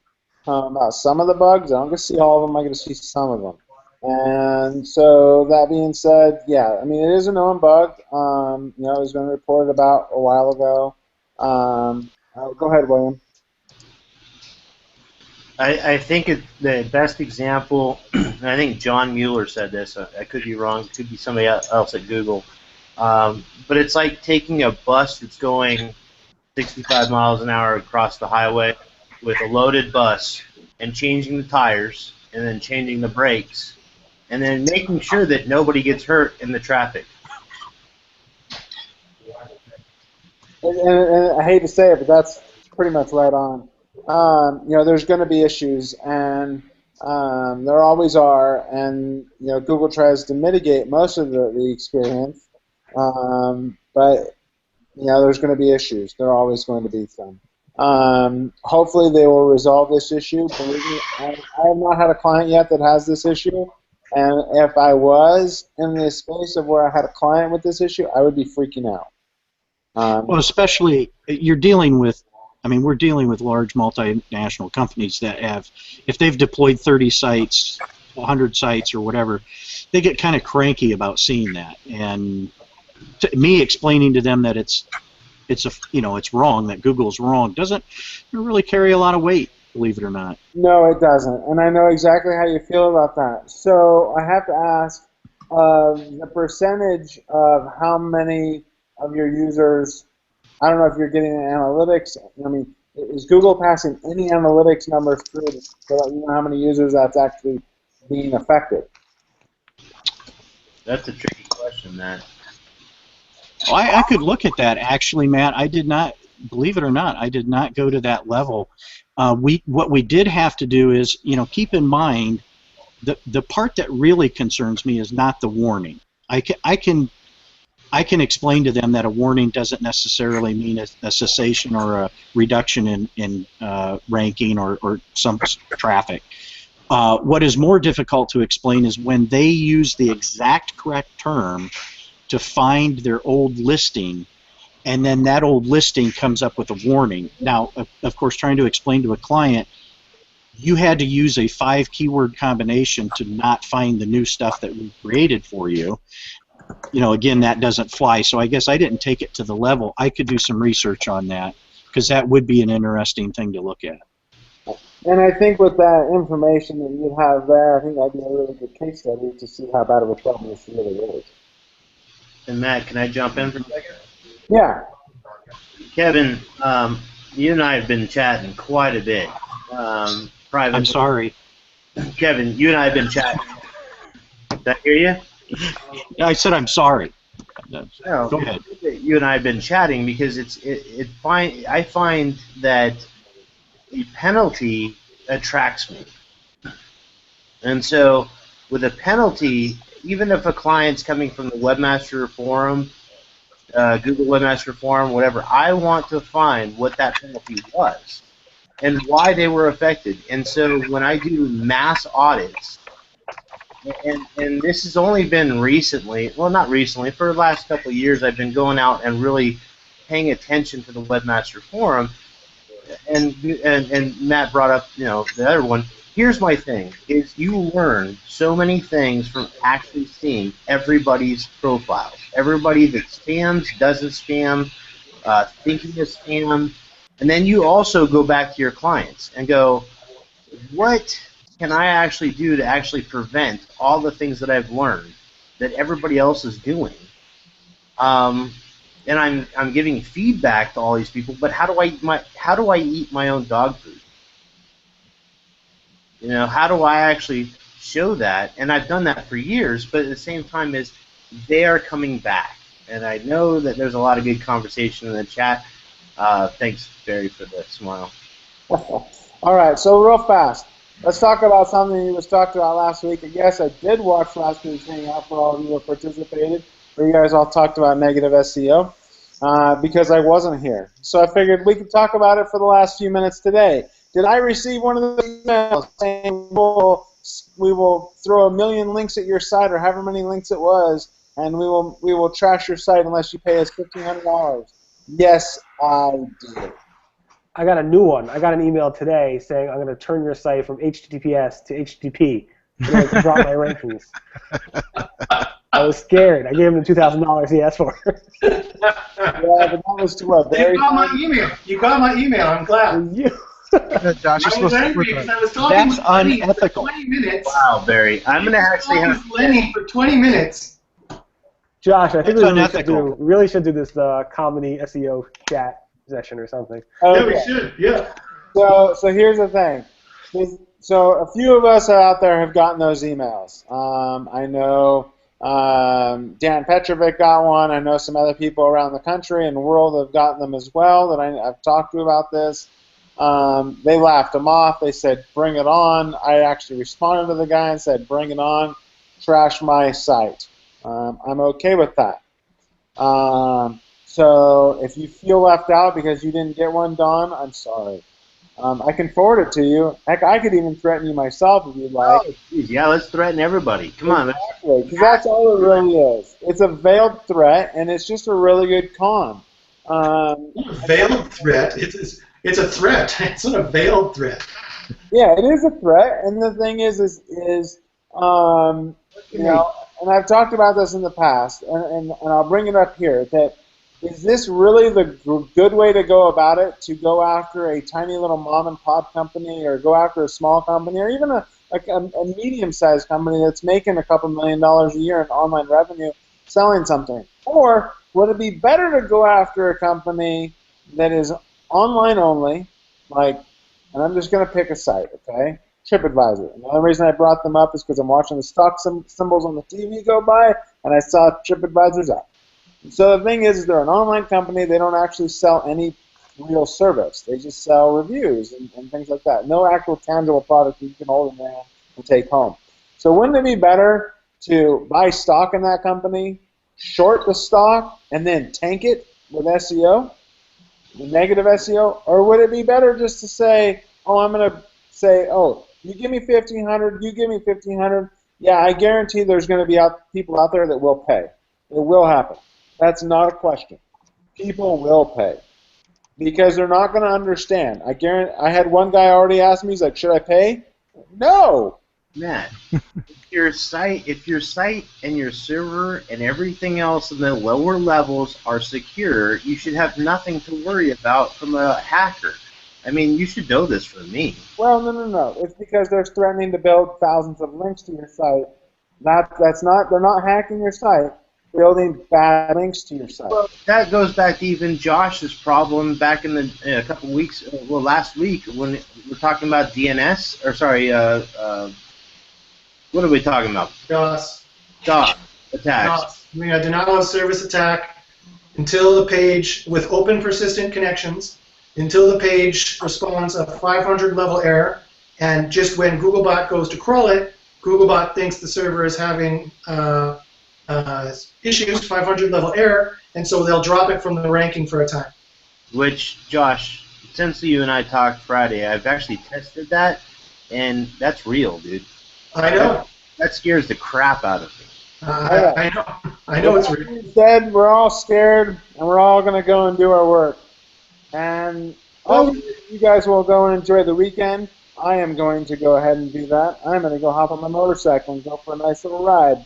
about some of the bugs. I don't get to see all of them. I get to see some of them. And so that being said, yeah, I mean, it is a known bug. You know, it was been reported about a while ago. Go ahead, William. I think the best example, and I think John Mueller said this, I could be wrong, it could be somebody else at Google, but it's like taking a bus that's going 65 miles an hour across the highway with a loaded bus and changing the tires and then changing the brakes and then making sure that nobody gets hurt in the traffic. And I hate to say it, but that's pretty much right on. You know, there's going to be issues, and there always are, and you know, Google tries to mitigate most of the experience, but you know, there's going to be issues. There are always going to be some. Hopefully, they will resolve this issue. Believe me, I have not had a client yet that has this issue, and if I was in the space of where I had a client with this issue, I would be freaking out. Well, especially you're dealing with, I mean, we're dealing with large multinational companies that have, if they've deployed 30 sites, 100 sites, or whatever, they get kind of cranky about seeing that. And me explaining to them that it's wrong, that Google's wrong, doesn't really carry a lot of weight, believe it or not. No, it doesn't, and I know exactly how you feel about that. So I have to ask, the percentage of how many of your users, I don't know if you're getting analytics, I mean, is Google passing any analytics numbers through so that you know how many users that's actually being affected? That's a tricky question, Matt. Well, I could look at that, actually, Matt. I did not, believe it or not, I did not go to that level. What we did have to do is, you know, keep in mind the part that really concerns me is not the warning. I can explain to them that a warning doesn't necessarily mean a cessation or a reduction in ranking or some traffic. What is more difficult to explain is when they use the exact correct term to find their old listing, and then that old listing comes up with a warning. Now, of course, trying to explain to a client, you had to use a 5-keyword combination to not find the new stuff that we created for you. You know, again, that doesn't fly. So I guess I didn't take it to the level. I could do some research on that, because that would be an interesting thing to look at. And I think with that information that you have there, I think that'd be a really good case study to see how bad of a problem this really is. And Matt, can I jump in for a second? Yeah. Kevin, you and I have been chatting quite a bit. Privately. I'm sorry. Kevin, you and I have been chatting. Did I hear you? Yeah, I said I'm sorry. No, go ahead. You and I have been chatting because I find that a penalty attracts me. And so with a penalty, even if a client's coming from the Webmaster Forum, Google Webmaster Forum, whatever, I want to find what that penalty was and why they were affected. And so when I do mass audits, and this has only been recently, well, not recently, for the last couple of years, I've been going out and really paying attention to the Webmaster Forum, and Matt brought up, you know, the other one. Here's my thing, is you learn so many things from actually seeing everybody's profiles. Everybody that spams, doesn't spam, thinking of spam, and then you also go back to your clients and go, what can I actually do to actually prevent all the things that I've learned that everybody else is doing? And I'm giving feedback to all these people, but how do I eat my own dog food? You know, how do I actually show that? And I've done that for years, but at the same time is they are coming back. And I know that there's a lot of good conversation in the chat. Thanks, Barry, for the smile. All right, so real fast. Let's talk about something you was talked about last week. And yes, I did watch last week's Hangout for all of you who participated, where you guys all talked about negative SEO because I wasn't here. So I figured we could talk about it for the last few minutes today. Did I receive one of the emails saying we will throw 1 million links at your site, or however many links it was, and we will trash your site unless you pay us $1,500? Yes, I did. I got a new one. I got an email today saying I'm going to turn your site from HTTPS to HTTP in order to drop my rankings. I was scared. I gave him the $2,000 he asked for. Yeah, but that was to what? You got my email. You got my email. I'm glad. Josh, you're I was supposed to angry put because that. I was talking That's with Lenny for unethical. 20 minutes. Wow, Barry. I'm going to actually I was have... talking with Lenny for 20 minutes. Josh, I think That's we unethical. really should do this comedy SEO chat session or something. Yeah, we should. Yeah. So here's the thing. So a few of us out there have gotten those emails. I know Dan Petrovic got one. I know some other people around the country and the world have gotten them as well that I've talked to about this. They laughed them off. They said, bring it on. I actually responded to the guy and said, bring it on. Trash my site. I'm okay with that. So if you feel left out because you didn't get one, Don, I'm sorry. I can forward it to you. Heck, I could even threaten you myself if you'd like. Oh, geez, yeah, let's threaten everybody. Come on. Exactly, because that's all it really is. It's a veiled threat, and it's just a really good con. Veiled threat. It's a threat. It's not a veiled threat. Yeah, it is a threat, and the thing is you know, and I've talked about this in the past, and I'll bring it up here, that is this really the good way to go about it, to go after a tiny little mom and pop company or go after a small company or even a medium-sized company that's making a couple $1 million a year in online revenue selling something? Or would it be better to go after a company that is online only, like, and I'm just going to pick a site, okay? TripAdvisor. And the only reason I brought them up is because I'm watching the stock symbols on the TV go by, and I saw TripAdvisor's up. So the thing is, they're an online company. They don't actually sell any real service. They just sell reviews and things like that. No actual tangible product that you can hold in your hand and take home. So wouldn't it be better to buy stock in that company, short the stock, and then tank it with SEO, negative SEO? Or would it be better just to say, oh, I'm going to say, oh, you give me $1,500, you give me $1,500. Yeah, I guarantee there's going to be people out there that will pay. It will happen. That's not a question. People will pay because they're not going to understand. I guarantee. I had one guy already ask me. He's like, "Should I pay?" No. Matt, if your site and your server and everything else in the lower levels are secure, you should have nothing to worry about from a hacker. I mean, you should know this from me. Well, no. It's because they're threatening to build thousands of links to your site. That's not. They're not hacking your site. Building bad links to your site. Well, that goes back to even Josh's problem back in a couple weeks, last week when we're talking about DNS, or sorry, what are we talking about? DOS. DOS attacks. DOS. I mean, a denial of service attack until the page with open persistent connections, until the page responds a 500 level error, and just when Googlebot goes to crawl it, Googlebot thinks the server is having issues, 500 level error, and so they'll drop it from the ranking for a time. Which, Josh, since you and I talked Friday, I've actually tested that, and that's real, dude. I know. That scares the crap out of me. I know it's real. Instead, we're all scared, and we're all going to go and do our work. And you guys will go and enjoy the weekend. I am going to go ahead and do that. I'm going to go hop on my motorcycle and go for a nice little ride.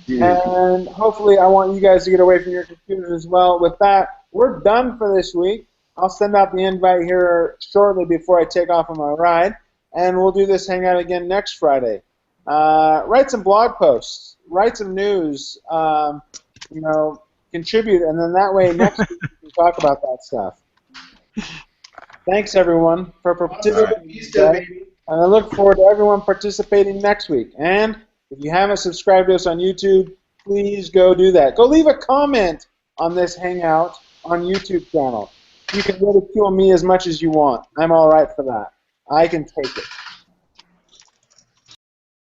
Dude. And hopefully I want you guys to get away from your computers as well. With that, we're done for this week. I'll send out the invite here shortly before I take off on my ride. And we'll do this Hangout again next Friday. Write some blog posts. Write some news. Contribute. And then that way next week we can talk about that stuff. Thanks, everyone, for participating today. And I look forward to everyone participating next week. And if you haven't subscribed to us on YouTube, please go do that. Go leave a comment on this Hangout on YouTube channel. You can ridicule me as much as you want. I'm all right for that. I can take it.